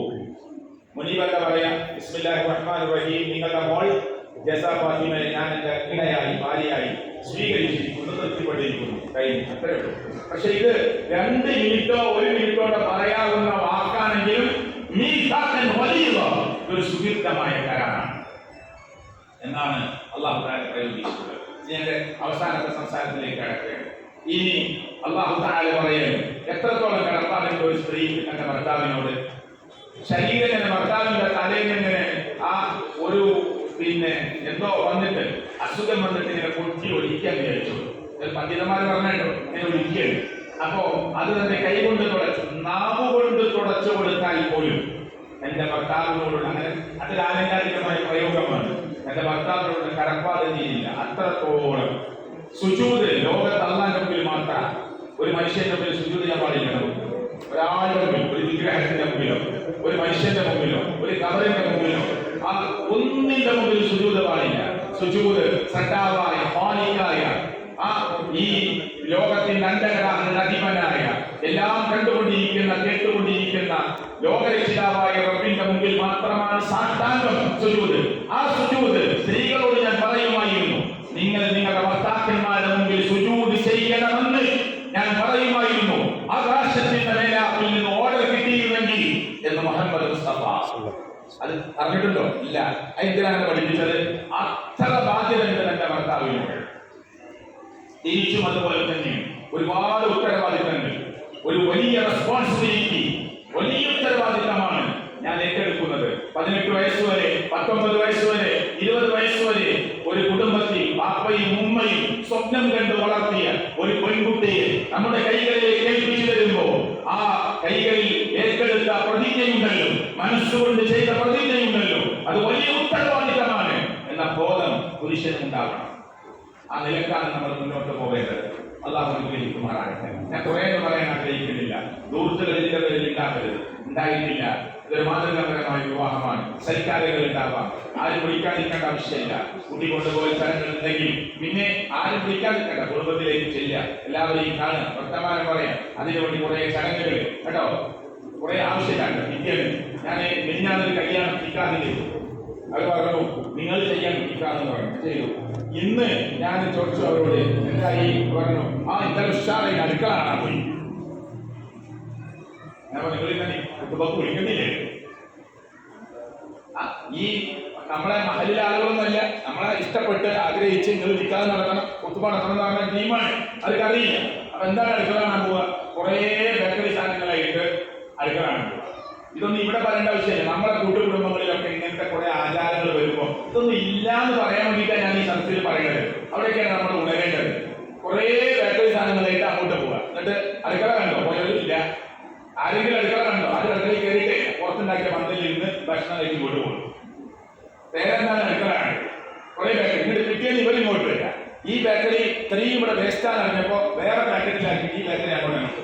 [SPEAKER 1] മുനീബ് എന്താ പറയാ? ബിസ്മില്ലാഹിർ റഹ്മാനിർ റഹീം, നിങ്ങളുടെ മോൾ ജസാ ഫാത്തിമയെ ഞാൻ എന്റെ ഇണയായി ഭാര്യയായി സ്വീകരിച്ചിരിക്കുന്നു, തൃപ്തിപ്പെട്ടിരിക്കുന്നു. കഴിഞ്ഞു, അത്രേ ഉള്ളൂ. പക്ഷെ ഇത് 2 മിനിറ്റോ 1 മിനിറ്റോ പറയാവുന്ന വാക്കാണെങ്കിലും മീസാഖൻ വലിയ ഒരു സുദീർഘമായ കരാറാണ് എന്നാണ് അല്ലാഹു തആല പ്രയോഗിച്ചിട്ടുള്ളത്. ഇതിന്റെ അവസാനത്തെ സംസാരത്തിലേക്ക് കടക്കുകയാണ്. ഇനി അല്ലാഹു തആല പറയുന്നു, എത്രത്തോളം കടപ്പാടുണ്ട് ഒരു സ്ത്രീ തന്റെ ഭർത്താവിനോട്. ശരീരം ഭർത്താവിന്റെ തലയിൽ ഇങ്ങനെ ആ ഒരു എന്തോ വന്നിട്ട് അസുഖം വന്നിട്ട് ഇങ്ങനെ പൊട്ടി ഒഴിക്കാൻ വിചാരിച്ചു. പണ്ഡിതന്മാർ പറഞ്ഞോ ഇങ്ങനെ ഒഴിക്കുകയാണ്. അപ്പോ അത് തന്നെ കൈകൊണ്ട് തുടച്ചു, നാവുകൊണ്ട് തുടച്ചു കൊടുത്താൽ പോലും എന്റെ ഭർത്താവിനോടുള്ള, അങ്ങനെ അതൊരു ആലങ്കാരികമായ പ്രയോഗമാണ്, എന്റെ ഭർത്താവിനോട് കടപ്പാട് ചെയ്യില്ല. അത്രത്തോളം സുജൂദ് ലോകത്ത് അല്ലാഹുവിന്റെ മുമ്പിൽ മാത്രം, ഒരു മനുഷ്യന്റെ മുമ്പിൽ സുജൂദ് ചെയ്യാൻ പാടില്ല. ഒരാളുടെ മുമ്പിൽ, ഒരു വിഗ്രഹത്തിന്റെ മുമ്പിലോ ഒരു മനുഷ്യന്റെ മുമ്പിലോ ഒരു കബറിന്റെ മുമ്പിലോ ആ ഒന്നിന്റെ മുമ്പിൽ സുജൂദ് പാടില്ല. സുജൂദ് സട്ടാവായ ഖാലിഖായ ആ ഈ ലോകത്തിന്റെ അന്ധകാരത്തിന്റെ അധിപനായ എല്ലാം കണ്ടുകൊണ്ടിരിക്കുന്ന കേട്ടുകൊണ്ടിരിക്കുന്ന ലോകരക്ഷിതാവായ റബ്ബിന്റെ മുമ്പിൽ മാത്രമാണ് സാഷ്ടാംഗം സുജൂദ്. ആ സുജൂദ് സ്ത്രീകളോട് ഞാൻ പറയുമായിരുന്നു, നിങ്ങൾ നിങ്ങളുടെ ഭർത്താക്കന്മാരുടെ മുമ്പിൽ സുജൂദ് ചെയ്യണമെന്ന് ഞാൻ പറയുമായിരുന്നു. ആകാശത്തിന്റെ മേലാപ്പിൽ നിന്ന് ഓർഡർ കിട്ടിയിരുന്നെങ്കിൽ എന്ന് മുഹമ്മദ് മുസ്തഫ. അത് അറിഞ്ഞിട്ടുണ്ടോ? ഇല്ല. എന്തിനാണ് പഠിപ്പിച്ചത്? അത്ര ബാധ്യതയുണ്ട് എന്റെ ഭർത്താവിനോട്. തിരിച്ചും അതുപോലെ തന്നെ ഒരുപാട് ഉത്തരവാദിത്തങ്ങൾ, ഒരു വലിയ റെസ്പോൺസിബിലിറ്റി, വലിയ ഉത്തരവാദിത്തമാണ് ഞാൻ ഏറ്റെടുക്കുന്നത്. 18 വയസ്സ് വരെ, 19 വയസ്സ് വരെ, 20 വയസ്സ് വരെ ഒരു കുടുംബത്തിൽ പാപ്പയും ഉമ്മയും സ്വപ്നം കണ്ട് വളർത്തിയ ഒരു പെൺകുട്ടിയെ നമ്മുടെ കൈകളിലേക്ക് ഏൽപ്പിച്ചു തരുമ്പോ ആ കൈകളിൽ ഏറ്റെടുത്ത പ്രതിജ്ഞയുണ്ടല്ലോ, മനസ്സുകൊണ്ട് ചെയ്ത പ്രതിജ്ഞയുണ്ടല്ലോ, അത് വലിയ ഉത്തരവാദിത്തമാണ് എന്ന ബോധം പുരുഷനുണ്ടാവണം. ആ നിലക്കാണ് നമ്മൾ മുന്നോട്ട് പോകേണ്ടത്. അല്ലാഹു അനുഗ്രഹിക്കുമാറാകട്ടെ. ഞാൻ കുറേ പറയാൻ ആഗ്രഹിക്കുന്നില്ല. ദൂർത്തുകൾ ഇതിന്റെ പേരിൽ ഉണ്ടാകരുത്, ഉണ്ടായിട്ടില്ല. ഇതൊരു മാതൃകാപരമായ വിവാഹമാണ്. സൽക്കാരങ്ങൾ ഉണ്ടാവാം, ആരും വിളിക്കാതിരിക്കേണ്ട ആവശ്യമില്ല. കുട്ടി കൊണ്ടുപോയ സ്ഥലങ്ങൾ ഉണ്ടെങ്കിൽ പിന്നെ ആരും വിളിക്കാതിരിക്കേണ്ട, കുടുംബത്തിലേക്ക് ചെല്ലുക, എല്ലാവരെയും കാണുക, വർത്തമാനം പറയാം. അതിനുവേണ്ടി കുറെ ചടങ്ങുകൾ കേട്ടോ. കുറെ ആവശ്യമില്ല. പിറ്റേന്ന് ഞാൻ മെഞ്ഞാന്നൊരു കല്യാണം നിക്കാഹ് ചെയ്തു. അവർ പറഞ്ഞു നിങ്ങൾ ചെയ്യാൻ നിക്കാന്ന് പറഞ്ഞു ചെയ്തു. ഇന്ന് ഞാൻ ചോദിച്ചു അവരോട് എന്തായി, പറഞ്ഞു ഇന്നലെ ഉഷാറായി അടുക്കള കാണാൻ പോയി. ഞാൻ നിങ്ങൾ തന്നെ കുടുംബക്ക് വിളിക്കുന്നില്ലേ? ഈ നമ്മളെ മഹലിലെ ആളുകളൊന്നുമല്ല, നമ്മളെ ഇഷ്ടപ്പെട്ട് ആഗ്രഹിച്ച് നിങ്ങൾ നിൽക്കാതെ നടക്കണം, കുത്തുബ നടത്തണം എന്ന് പറഞ്ഞ ടീമാണ്. അതൊക്കെ അറിയില്ല. അപ്പൊ എന്താണ് അടുക്കള കാണാൻ പോവുക? കുറേ ബേക്കറി സാധനങ്ങളായിട്ട് അടുക്കള കാണാൻ പോവുക. ഇതൊന്നും ഇവിടെ പറയേണ്ട ആവശ്യമില്ല. നമ്മളെ കൂട്ടുകുടുംബങ്ങളിലൊക്കെ ഇങ്ങനത്തെ കുറെ ആചാരങ്ങൾ വരുമ്പോൾ ഇതൊന്നും ഇല്ല എന്ന് പറയാൻ വേണ്ടിയിട്ടാണ് ഞാൻ ഈ സദസ്സിൽ പറയുന്നത്. അവിടെയൊക്കെയാണ് നമ്മൾ ഉണരേണ്ടത്. കുറേ ബേക്കറി സാധനങ്ങളായിട്ട് അങ്ങോട്ട് പോവുക. എന്നിട്ട് അടുക്കള കണ്ടോ? പോയവരും ഇല്ല. ആരെങ്കിലും അടുക്കള കണ്ടോ? അത് അടുക്കളയിൽ കയറിയിട്ട് പുറത്തുണ്ടാക്കിയ പന്തലിൽ ഇരുന്ന് ഭക്ഷണം കഴിച്ച് ഇങ്ങോട്ട് പോകും. പേരെന്താണ്? അടുക്കളയാണ്. കുറെ ബേക്കറി. എന്നിട്ട് പിറ്റേന്ന് ഇവർ ഇങ്ങോട്ട് വരിക. ഈ ബേക്കറി ഇത്രയും ഇവിടെ വേസ്റ്റാന്ന് അറിഞ്ഞപ്പോ വേറെ പാക്കറ്റിലാക്കി ഈ ബേക്കറി അങ്ങോട്ട് നമുക്ക്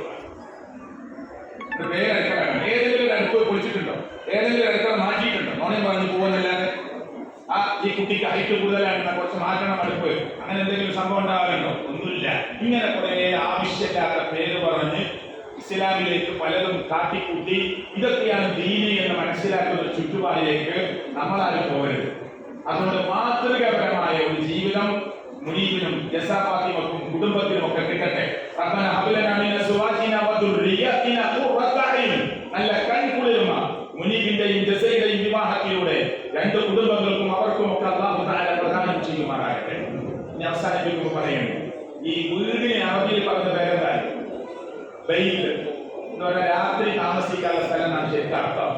[SPEAKER 1] പേര് അടുക്കളയാണ്. ഏതെങ്കിലും ഒരു അടുപ്പ് പൊളിച്ചിട്ടുണ്ടോ? ഏതെങ്കിലും അടുക്കള മാറ്റിയിട്ടുണ്ടോ? നോണയും പറഞ്ഞ് പോകുന്നല്ലാതെ ഈ കുട്ടിക്ക് ഹൈറ്റ് കൂടുതലാണെന്ന കുറച്ച് മാറ്റണം അടുപ്പ്, അങ്ങനെ എന്തെങ്കിലും സംഭവം ഉണ്ടാകാറുണ്ടോ? ഒന്നുമില്ല. ഇങ്ങനെ കുറെ ആവശ്യമില്ലാത്ത പേര് പറഞ്ഞ് ഇസ്ലാമിലേക്ക് പലതും കാട്ടിക്കൂട്ടി ഇതൊക്കെയാണ് ദീനി എന്ന് മനസ്സിലാക്കുന്ന ചുറ്റുപാടിലേക്ക് നമ്മളാരും പോകരുത്. അതുകൊണ്ട് മാതൃകാപരമായ ഒരു ജീവിതം മുനീബിനും ജസാഫാത്തിമക്കും കുടുംബത്തിനും ഒക്കെ കിട്ടട്ടെ. നല്ല കൺകുളിരുമ മുനീബിന്റെയും ജസയുടെയും വിവാഹത്തിലൂടെ രണ്ട് കുടുംബങ്ങൾക്കും അവർക്കും ഒക്കെ അല്ലാഹു തആല പ്രദാനം ചെയ്യുമാറാകട്ടെ. ഇനി അവസാനിപ്പിക്കുമ്പോൾ പറയുന്നു, ഈ വീടിനെ അറബിയിൽ പറഞ്ഞ പേരെന്താ? ബൈത്ത് എന്ന് പറഞ്ഞാൽ രാത്രി താമസിക്കാനുള്ള സ്ഥലം എന്നാണ് ശരിക്കും അർത്ഥം.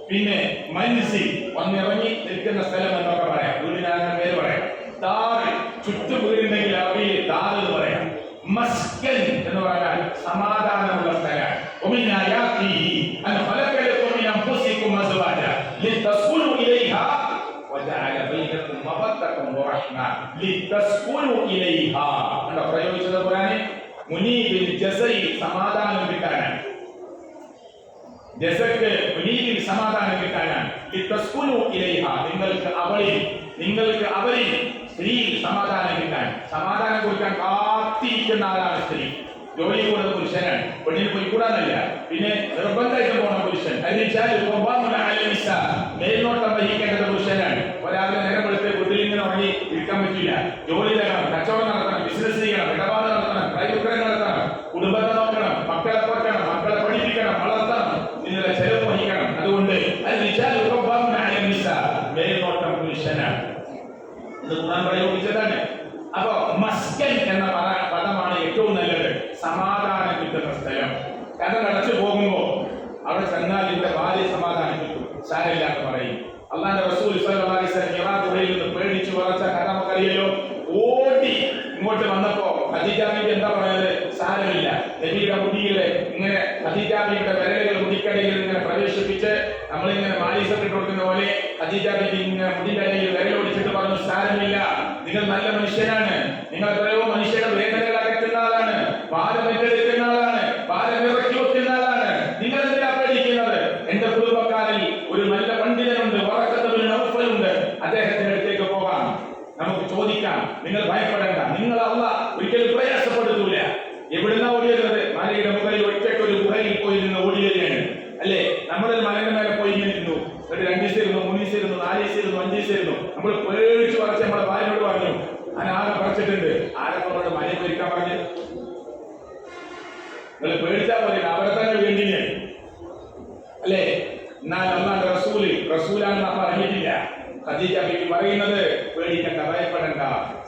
[SPEAKER 1] പിന്നെ മൻസിൽ വന്നിറങ്ങി നിൽക്കുന്ന സ്ഥലം എന്നൊക്കെ പറയാം. വീടിനാകുന്ന പേര് പറയാം. ദാറ്, ചുറ്റു വീടുണ്ടെങ്കിൽ അറബിയിൽ ദാർ എന്ന് പറയാം. മസ്കൻ എന്ന് പറഞ്ഞാൽ സമാധാനമുള്ള സ്ഥലം. പ്രയോഗിച്ചത് ഖുർആനിൽ മുനീബിൽ ജസയിൽ സമാധാനം കിട്ടാനാണ്. ജസക്ക് മുനീബിൽ സമാധാനം കിട്ടാനാണ്. നിങ്ങൾക്ക് അവളിൽ സ്ത്രീയിൽ സമാധാനം കിട്ടാൻ, സമാധാനം കൊടുക്കാൻ കാത്തിരിക്കുന്ന ആളാണ് സ്ത്രീ. ജോലി കൂടുന്ന പുരുഷനാണ്. പെണ്ണിന് പോയിക്കൂടാന്നല്ല, പിന്നെ നിർബന്ധമായിട്ട് പോകണം പുരുഷൻ. മേൽനോട്ടം വഹിക്കേണ്ടത് പുരുഷനാണ്. ഒരാളുടെ നേരം വെളുത്ത് വീട്ടിലിങ്ങനെ ഉറങ്ങി ഇരിക്കാൻ പറ്റില്ല. ജോലി ചെയ്യണം, കച്ചവടം നടത്തണം, ബിസിനസ് ചെയ്യണം, ഇടപാട് നടത്തണം, കൈവിക്രയം നടത്തണം, കുടുംബത്തെ നോക്കണം, മക്കളെ പോറ്റണം, മക്കളെ പഠിപ്പിക്കണം, വളർത്തണം, ഇതിന്റെ ചെലവ് വഹിക്കണം. അതുകൊണ്ട് മേൽനോട്ടം പുരുഷനാണ് ഇത് ഖുർആൻ പ്രയോഗിച്ചതാണ്. അപ്പൊ മസ്കൻ എന്ന പദമാണ് ഏറ്റവും നല്ലത്. സമാധാനം കിട്ടുന്ന സ്ഥലം. കഥ കടച്ചു പോകുമ്പോ അവിടെ ചെന്നാൽ എന്റെ ഭാര്യ സമാധാനം കിട്ടും, സാരമില്ലാന്ന് പറയും. അള്ളാന്റെ റസൂൽ സ്വല്ലല്ലാഹു അലൈഹി വസല്ലം ഇറാഖ് ഗുഹയിൽ നിന്ന് പേടിച്ചു പറച്ച കഥ നമുക്കറിയല്ലോ. ഓടി ഇങ്ങോട്ട് വന്നപ്പോ ഖദീജ ബീവി എന്താ പറയുന്നത്? സാരമില്ല, നബിയുടെ മുടിയിലെ ഇങ്ങനെ ഖദീജ ബീവിയുടെ വിരലുകൾ മുടിക്കടയിൽ ഇങ്ങനെ പ്രവേശിപ്പിച്ച് നമ്മളിങ്ങനെ മാലീസൊക്കെ ഇട്ട് കൊടുക്കുന്ന പോലെ ഖദീജ ബീവി ഇങ്ങനെ മുടിയുടെ ഇടയിൽ വിരലൊടിച്ചിട്ട് പറഞ്ഞു, സാരമില്ല, നിങ്ങൾ നല്ല മനുഷ്യനാണ്, നിങ്ങൾ എത്രയോ മനുഷ്യരുടെ വേദനകൾ അകറ്റുന്ന ആളാണ്, ഭാരം ഏറ്റെടുക്കുന്ന ആളാണ്, ഭാരം ഇറക്കി വെക്കുന്ന ആളാണ്, നിങ്ങൾ എന്തിനാ പേടിക്കുന്നത്? എന്റെ കുടുംബക്കാരിൽ ഒരു നല്ല പണ്ഡിതനുണ്ട്, വറഖത്ത് നൗഫലുണ്ട്, അദ്ദേഹത്തിന്റെ അടുത്തേക്ക് പോകാം, നമുക്ക് ചോദിക്കാം, നിങ്ങൾ ഭയപ്പെടേണ്ട, നിങ്ങൾ അല്ലാഹ് ഒരിക്കലും പ്രയാസപ്പെടുത്തൂല. എവിടുന്നാ ഓടിയത്? മലയുടെ മുകളിൽ ഒറ്റയ്ക്ക് ഒരു ഗുഹയിൽ പോയി നിന്ന് ഓടിയതാണ് അല്ലേ? നമ്മുടെ മലയുടെ മേലെ പോയി ഇരുന്നു, ഒരു 2 ദിവസം ഇരുന്നു, 3 ദിവസം ഇരുന്നു, 4 ദിവസം ഇരുന്നു, 5 ദിവസം ഇരുന്നു. നമ്മൾ പേടിച്ചു പറച്ച് നമ്മളെ ഭാര്യയോട് പറഞ്ഞു, ഞാൻ ആകെ പറിച്ചിട്ടുണ്ട്. ആരൊക്കെ മലയെ പോയിരിക്കാൻ പറഞ്ഞു? നിങ്ങൾ പേടിച്ചാ പോലെ അവിടെ തന്നെ വേണ്ടിനെ അല്ലേ? എന്നാൽ അല്ലാഹുവിന്റെ റസൂലാണെന്ന് പറഞ്ഞിട്ടില്ല. ഖദീജ ബീവി പറയുന്നത് പേടിക്കണ്ട, ഭയപ്പെടണ്ട,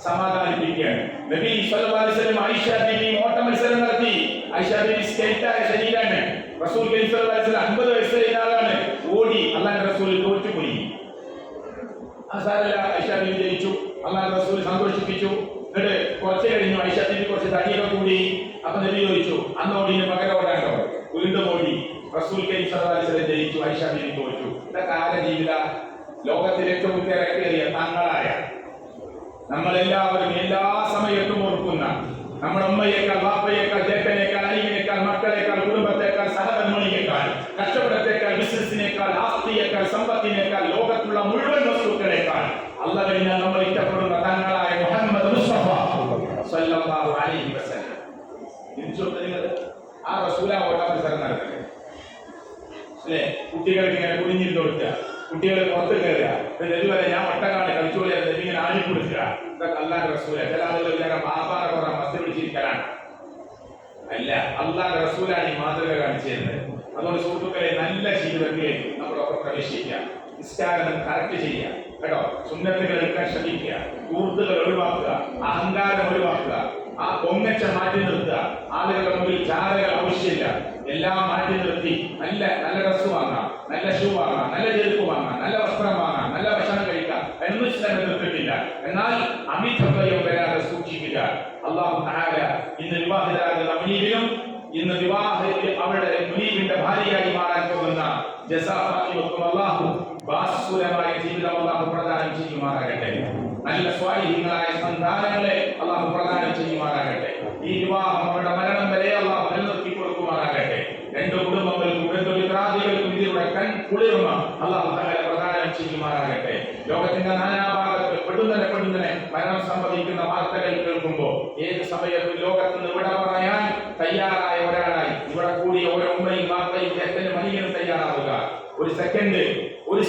[SPEAKER 1] സമാധാനിപ്പിക്കുകയാണ്. നബി സല്ലല്ലാഹു അലൈഹി വസല്ലം ആയിഷ ബീവി ഓട്ട മത്സരം നടത്തി. ആയിഷ ബീവി സ്കെൽറ്റായ ശരീരമാണ്. റസൂൽ സല്ലല്ലാഹു അലൈഹി വസല്ലം 50 വയസ്സുള്ള ആളാണ്. ഓടി അല്ലാഹുവിന്റെ റസൂൽ തോറ്റുപോയി. ആയിഷ ബീവി ജയിച്ചു. അല്ലാഹുവിന്റെ റസൂൽ സന്തോഷിപ്പിച്ചു. എന്നിട്ട് കുറച്ച് കഴിഞ്ഞു ആയിഷ ബീവി കുറച്ച് തടിയൊക്കെ കൂടി. അപ്പൊ നബി ചോദിച്ചു, അന്ന് ഓടിന് പകരം ഓടാണ്ടോ? വീണ്ടും ഓടി. റസൂൽ സല്ലല്ലാഹു അലൈഹി വസല്ലം ജയിച്ചു, ആയിഷ ബീവി തോറ്റു. ഇതൊക്കെ ആരുടെ ജീവിത? ലോകത്തിൽ ഏറ്റവും തിരക്കേറിയ തങ്ങളായ നമ്മളെല്ലാവരും എല്ലാ സമയത്തും ഓർക്കുന്ന നമ്മുടെ ഉമ്മയേക്കാൾ, വാപ്പയേക്കാൾ, ജേട്ടനേക്കാൾ, അനിയനേക്കാൾ, മക്കളേക്കാൾ, കുടുംബത്തേക്കാൾ, സഹധർമ്മിണിയേക്കാൾ, കച്ചവടത്തേക്കാൾ, ബിസിനസിനേക്കാൾ, ആസ്തിയേക്കാൾ, സമ്പത്തിനേക്കാൾ, ലോകത്തുള്ള മുഴുവൻ വസ്തുക്കളേക്കാൾ അല്ലാഹ് കഴിഞ്ഞാൽ നമ്മൾ ഇഷ്ടപ്പെടുന്ന തങ്ങളായ മുഹമ്മദ് മുസ്തഫ സല്ലല്ലാഹു അലൈഹി വസല്ലം. ആ റസൂല ഓട്ട മത്സരം നടത്തട്ടെ. അല്ലെ? കുട്ടികൾക്ക് ഇങ്ങനെ കുനിഞ്ഞിട്ട് കൊടുക്കുക, കുട്ടികൾ പുറത്ത് കയറുക, ഇതുവരെ ഞാൻ ഒട്ടകാണ് കളിച്ചുപോലെ ഇങ്ങനെ ആഴി കൊടുക്കുക. ഇതൊക്കെ അല്ലാഹുവിന്റെ റസൂല. ചില ആളുകൾ വിചാരം ബാബാനെ കുറെ മസ്തി പിടിച്ചിരിക്കലാണ്. അല്ല, അല്ലാഹുവിന്റെ റസൂലാണ് ഈ മാതൃക കാണിച്ചു തരുന്നത്. അതുകൊണ്ട് സുഹൃത്തുക്കളെ, നല്ല ജീവിതത്തിലേക്ക് നമ്മളൊക്കെ പ്രവേശിക്കുക. നിസ്കാരം കറക്റ്റ് ചെയ്യുക കേട്ടോ. സുന്നത്തുകൾ എടുക്കാൻ ശ്രമിക്കുക. കൂർത്തുകൾ ഒഴിവാക്കുക, അഹങ്കാരം ഒഴിവാക്കുക, ആ പൊങ്ങച്ച മാറ്റി നിർത്തുക. ആളുകളുടെ മുമ്പിൽ ചാരകൾ ആവശ്യമില്ല. എല്ലാം മാറ്റി നിർത്തി നല്ല നല്ല ഡ്രസ് വാങ്ങാം, നല്ല ഷൂ വാങ്ങാം, നല്ല ചെരുപ്പ് വാങ്ങാം, നല്ല വസ്ത്രം വാങ്ങാം, നല്ല ഭക്ഷണം കഴിക്കാം എന്നും ഇസ്ലാം എതിർത്തിട്ടില്ല. എന്നാൽ അമിതഭയം വരാതെ സൂക്ഷിക്കുക. അല്ലാഹു തആല ഇന്ന് വിവാഹിതരാകുന്ന മുനീബിനും ഇന്ന് അവരുടെ മുനീബിന്റെ ഭാര്യയായി മാറാൻ പോകുന്ന ജസാഫാത്തിനും അല്ലാഹു ബാസുരമായ ജീവിതം അല്ലാഹു പ്രദാനം ചെയ്യുമാറാകട്ടെ. നല്ല സ്വാലിഹീങ്ങളായ സന്താനങ്ങളെ അല്ലാഹു പ്രദാനം ചെയ്യുമാറാകട്ടെ. ഈ വിവാഹം അവരുടെ മരണം വരെ അല്ലാഹു നിലനിർത്തി കൊടുക്കുമാറാകട്ടെ. രണ്ട് കുടുംബങ്ങൾക്കും രണ്ട് വിദ്യാർത്ഥികൾക്കും ഇതിലൂടെ കൺ കുളിർമ അല്ലാഹു തആല പ്രദാനം ചെയ്യുമാറാകട്ടെ. ലോകത്തിന്റെ നാനാഭാഗത്ത് പെടുന്നനെ മരണം സംഭവിക്കുന്ന വാർത്തകൾ കേൾക്കുമ്പോൾ ഏത് സമയത്തും ലോകത്ത് നിന്ന് വിട പറയാൻ തയ്യാറായ ഒരാളായി ഇവിടെ കൂടിയ ഓരോ ഉമ്മയും വാർത്തയും ചേട്ടനും മനിയനും തയ്യാറാവുക. ഒരു സെക്കൻഡ് അല്ലേ? ഒരു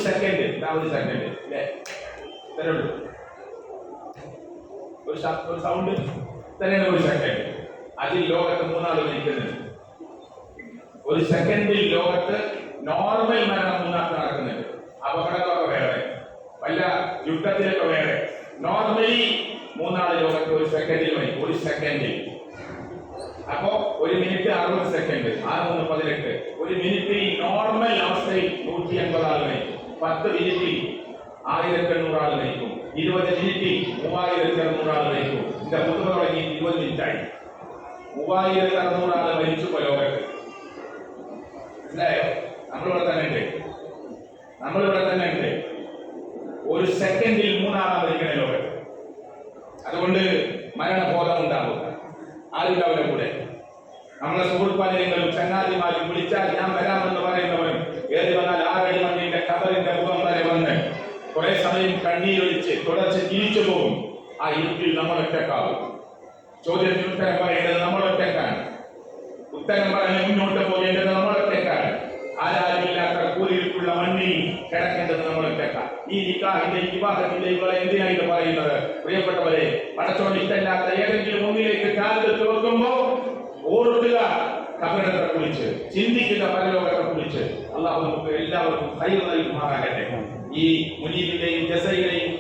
[SPEAKER 1] സൗണ്ട് തന്നെയാണ്. ഒരു സെക്കൻഡ് അതിൽ ലോകത്ത് മൂന്നാൾ മരിക്കുന്നുണ്ട്. ഒരു സെക്കൻഡിൽ ലോകത്ത് നോർമൽ മരണം മൂന്നാൾക്ക് നടക്കുന്നുണ്ട്. അപകടങ്ങളൊക്കെ വേറെ, വല്ല യുദ്ധത്തിലൊക്കെ വേറെ. നോർമലി മൂന്നാൾ ലോകത്ത് ഒരു സെക്കൻഡിൽ മരിക്കും. ഒരു സെക്കൻഡിൽ. അപ്പോ ഒരു മിനിറ്റ് 60 സെക്കൻഡ്, 6 18. ഒരു മിനിറ്റിൽ നോർമൽ അവസ്ഥയിൽ 180 ആൾ മരിക്കും. 10 മിനിറ്റിൽ 1800 ആൾ മരിക്കും. 20 മിനിറ്റിൽ 3200 ആൾ മരിക്കും. ഇതിന്റെ മുതൽ തുടങ്ങി 20 മിനിറ്റായി 3600 ആൾ മരിച്ചു ലോകത്ത്. മനസ്സിലായോ? നമ്മളിവിടെ തന്നെ ഉണ്ട്. ഒരു സെക്കൻഡിൽ 3 ആളാണ് മരിക്കണേ ലോകത്ത്. അതുകൊണ്ട് മരണബോധം ഉണ്ടാവുക. ആരുണ്ടാവില്ല കൂടെ. നമ്മളെ സുഹൃത്തുക്കളും ചങ്ങാതിമാരും വിളിച്ചാൽ ഞാൻ വരാമെന്ന് പറയുന്നവരും ഏത് വന്നാൽ 6 അടി മണ്ണിന്റെ ഖബറിന്റെ മുഖം വരെ വന്ന് കുറെ സമയം കണ്ണീരൊഴിച്ച് തുടർച്ച് തിരിച്ചു പോകും. ആ ഇരുട്ടിൽ നമ്മൾ ഒറ്റക്കാവും. ചോദ്യത്തിന് ഉത്തരം പറയേണ്ടത് നമ്മൾ ഒറ്റക്കാണ്. ഉത്തരം പറഞ്ഞ് മുന്നോട്ട് പോകേണ്ടത് നമ്മൾ ഒറ്റക്കാണ്. ആരാരുമില്ലാത്ത കൂരിലുള്ള മണ്ണിൽ കിടക്കേണ്ടത് നമ്മൾ ഒറ്റക്കാണ്. ഈ നിക്കാഹിന്റെ വിവാഹത്തിന്റെ ഇവളെ എന്തിനായിട്ട് പറയുന്നത്? പ്രിയപ്പെട്ടവരെ, പടച്ചോൻ ഇഷ്ടമില്ലാത്ത ഏതെങ്കിലും ഒന്നിലേക്ക് കാലത്ത് തുറക്കുമ്പോ ഓർക്കുക ഖബറിനെ കുറിച്ച്, ചിന്തിക്കുക പരലോകത്തെ കുറിച്ച്. അല്ലാഹു നമുക്ക് എല്ലാവർക്കും ഖൈർ നൽകുമാറാകട്ടെ. ഈ മുനീബിന്റെയും ജസയിലെയും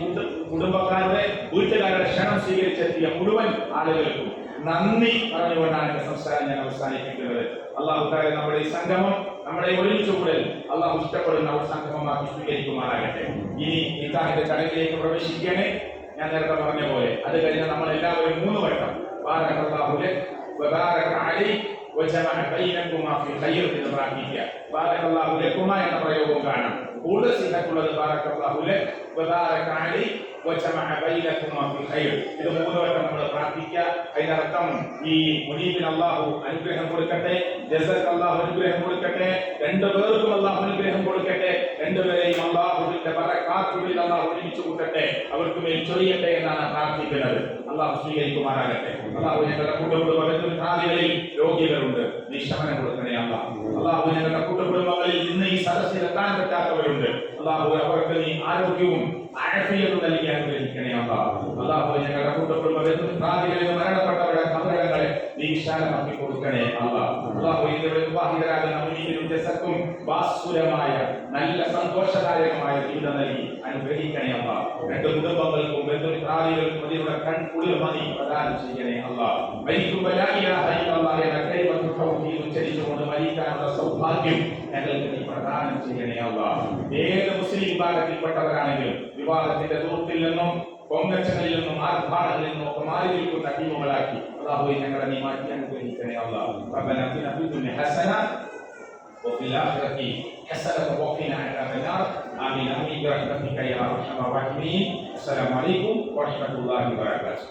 [SPEAKER 1] കുടുംബക്കാരുടെ വീട്ടുകാരുടെ ക്ഷണം സ്വീകരിച്ചെത്തിയ മുഴുവൻ ആളുകൾക്കും നന്ദി പറഞ്ഞുകൊണ്ടാണ് എന്റെ സംസാരം ഞാൻ അവസാനിപ്പിക്കുന്നത്. അല്ലാഹു തആല നമ്മുടെ ഈ സംഗമം, നമ്മുടെ ഒരുമിച്ച് കൂടൽ അല്ലാഹു ഇഷ്ടപ്പെടുന്ന ഒരു സംഗമമാക്കി സ്വീകരിക്കുമാറാകട്ടെ. ഇനി നിക്കാഹിന്റെ ചടങ്ങിലേക്ക് പ്രവേശിക്കണേ. ഞാൻ നേരത്തെ പറഞ്ഞ പോലെ അത് കഴിഞ്ഞ് നമ്മൾ എല്ലാവരും 3 വട്ടം ബാറകല്ലാഹു ലക വബാറക അലൈക വജമഅ ബൈനകുമാ ഫി ഖൈർ എന്ന് പ്രാർത്ഥിക്കുക. ബാറകല്ലാഹു ലകുമാ എന്ന പ്രയോഗം കാണാം. കൂടുതൽ സിഹത്തുള്ളത് ബാറകല്ലാഹു ലക വബാറക അലൈക വജമഅ ബൈനകുമാ ഫി ഖൈർ. ഇത് 3 വട്ടം നമ്മൾ പ്രാർത്ഥിക്കുക. അതിനർത്ഥം ഈ മുനീബിന് അല്ലാഹു അനുഗ്രഹം കൊടുക്കട്ടെ, ജസക്ക് അല്ലാഹു അനുഗ്രഹം കൊടുക്കട്ടെ, രണ്ടുപേർക്കും അല്ലാഹു അനുഗ്രഹം കൊടുക്കട്ടെ, രണ്ടുപേരെയും അല്ലാഹുവിന്റെ ബറകാത്തുകളിൽ അല്ലാഹു ഒരുമിച്ച് കൂട്ടട്ടെ, അവർക്ക് മേൽ ചൊരിയട്ടെ എന്നാണ് പ്രാർത്ഥിക്കുന്നത്. അല്ലാഹു സ്വീകരിക്കുമാറാകട്ടെ. അല്ലാഹു ഞങ്ങളുടെ കുടുംബങ്ങളിൽ രോഗികളുണ്ട്, നീ ശമനം കൊടുക്കണേ അല്ലാഹു. അല്ലാഹു ഞങ്ങളുടെ കുടുംബങ്ങളിൽ ഇന്ന് ഈ സദസ്സിൽ എത്താൻ പറ്റാത്തവരുണ്ട്. അല്ലാഹു അവർക്ക് നീ ആരോഗ്യവും ആഫിയത്തും നൽകി അനുഗ്രഹിക്കണേ അല്ലാഹു. അല്ലാഹു ഞങ്ങളുടെ കുടുംബങ്ങളിൽ മരണപ്പെട്ടവരുടെ ഖബറുകളെ നീ വിശാലമാക്കി കൊടുക്കണേ അല്ലാഹു. അല്ലാഹു ഇതിന്റെ വിവാഹിതരാകുന്ന മുനീബിനും ജസക്കും ബാസുരമായ നല്ല സന്തോഷദായകമായ ജീവിതം നൽകി അനുഗ്രഹിക്കണേ അല്ലാഹു. രണ്ട് കുടുംബങ്ങൾക്കും ബന്ധുമിത്രാദികൾക്കും അതിലൂടെ കൺകുളിർമ നീ പ്രദാനം ചെയ്യണേ അല്ലാഹു. മരിക്കുമ്പോൾ ലാ ഇലാഹ ഇല്ലല്ലാഹ് എന്ന കലിമത്ത് തൗഹീദ് ഉച്ചരിച്ചുകൊണ്ട് മരിക്കാനുള്ള സൗഭാഗ്യം ഞങ്ങൾക്ക് നീ പ്രദാനം ചെയ്യണേ അല്ലാഹു. ഏത് മുസ്ലിം വിഭാഗത്തിൽപ്പെട്ടവരാണെങ്കിലും വിവാഹത്തിന്റെ ദൂരത്തിൽ നിന്നും പൊങ്ങച്ചങ്ങളിൽ നിന്നും ആർഭാടങ്ങളിൽ നിന്നും ഒക്കെ മാറി നിൽക്കുന്ന ടീമുകളാക്കി അല്ലാഹുവേ ഞങ്ങളെ നീ മാറ്റി അനുഗ്രഹിക്കണേ അല്ലാഹു. റബ്ബനാ ഫിനാ ഫിദ്ദുനിയ ഹസന وفي الآخرة حسنة وقنا عذاب النار آمين آمين برحمتك يا أرحم الراحمين. السلام عليكم ورحمة الله وبركاته.